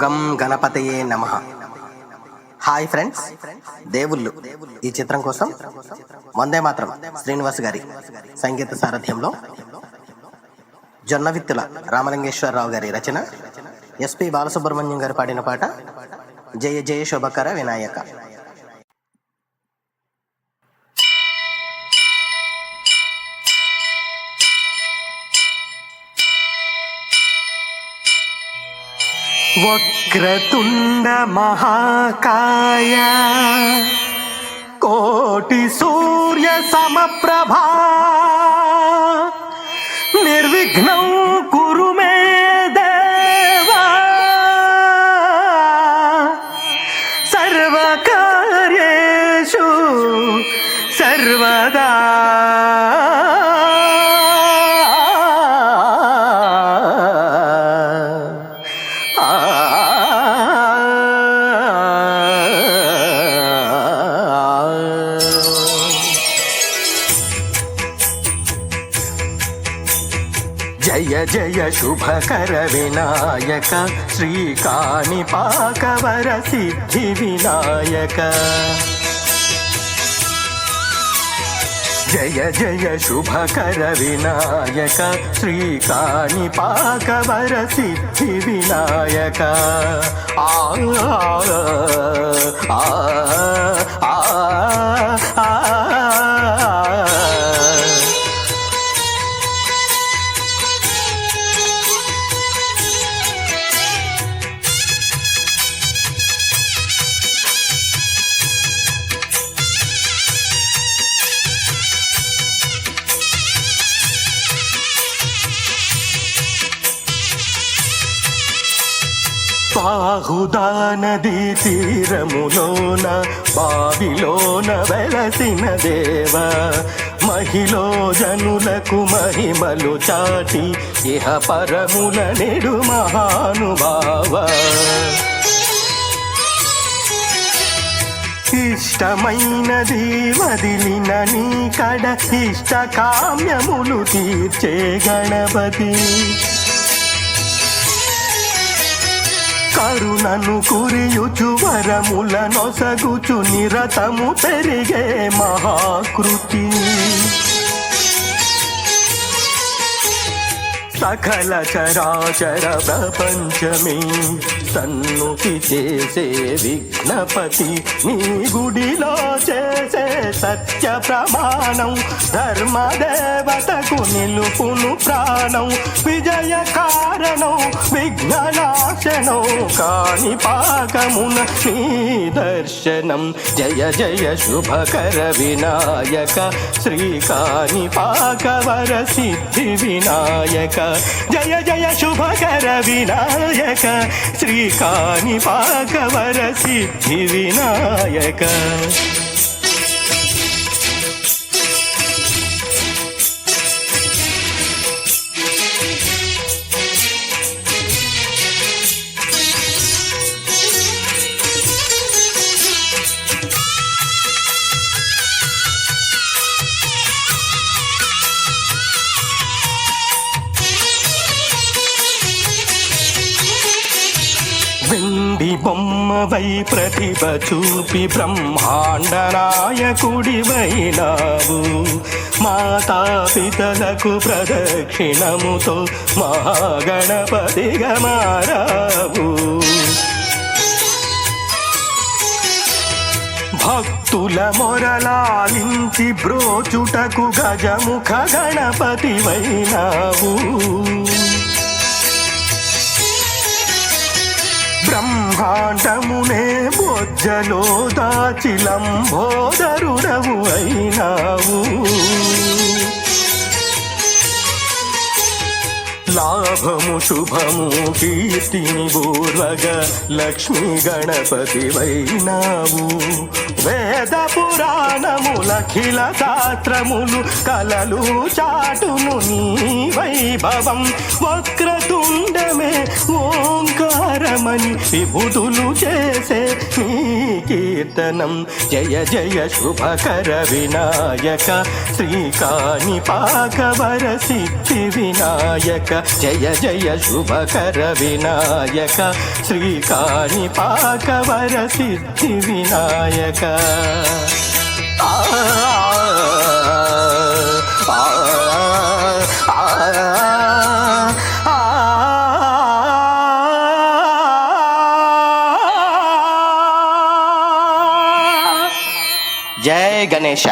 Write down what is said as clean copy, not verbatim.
గం గణపతయే నమః. హాయ్ ఫ్రెండ్స్, దేవుళ్ళు ఈ చిత్రం కోసం వందే మాత్రం శ్రీనివాస్ గారి సంగీత సారథ్యంలో జొన్నవిత్తుల రామలింగేశ్వరరావు గారి రచన, ఎస్పి బాలసుబ్రహ్మణ్యం గారు పాడిన పాట జయ జయ శుభకర వినాయక. వక్రతుండ మహాకాయ కోటి సూర్య సమప్రభా నిర్విఘ్నం కురు మే దేవా సర్వకార్యేషు సర్వదా. జయ జయ శుభకర వినాయక శ్రీకాణిపాకవర సిద్ధి వినాయక. జయ జయ శుభకర వినాయక శ్రీకాణిపాకవర సిద్ధి వినాయక. ఆ ఆ ఆ ఆ బాహుదా నదీ తీరములోన బావిలోన వెలసిన దేవ, మహిళో జనులకు మహిమలు చాటి ఇహ పరముల నెడు మహానుభావ. ఇష్టమైనది వదిలిన నీ కడ ఇష్ట కామ్యములు తీర్చే గణపతి, కరుణను కురియుచు వరముల నొసగుచు నిరతము పెరిగే మహాకృతి. సకల చరాచర ప్రపంచమే సన్నుతి చేసే విఘ్నపతి, నీ గుడిలో చేసే సత్య ప్రమాణం ధర్మదేవతకు నిలుపును ప్రాణం. విజయ కారణం విఘ్ననాశనం కాణిపాకమున నీ దర్శనం. జయ జయ శుభకర వినాయక శ్రీకాణిపాకవర సిద్ధి వినాయక. జయ జయ శుభకర వినాయక శ్రీకాణిపాకవర సిద్ధి వినాయక. వెండి బొమ్మవై ప్రతిభ చూపి బ్రహ్మాండ నాయకుడివైనావు, మాతాపితలకు ప్రదక్షిణముతో మహాగణపతిగా మారావు. భక్తుల మొరలాలించి బ్రోచుటకు గజముఖ గణపతివైనావు. బ్రహ్మాండమునే బొజ్జలో దాచి లంబోదరుడవు అయినావు. లాభము శుభము కీర్తిని బూర్వగ లక్ష్మీ గణపతి వైనావు. వేద పురాణములఖిల శాస్త్రములు కలలు చాటును నీ వైభవం. వక్రతుండమే ఓంకారమని విభుదులు చేసే నీ కీర్తనం. జయ జయ శుభకర వినాయక శ్రీకాణిపాకవర సిద్ధి వినాయక. జయ జయ శుభకర వినాయక శ్రీకాణిపాకవర సిద్ధి వినాయక. జై గణేశ.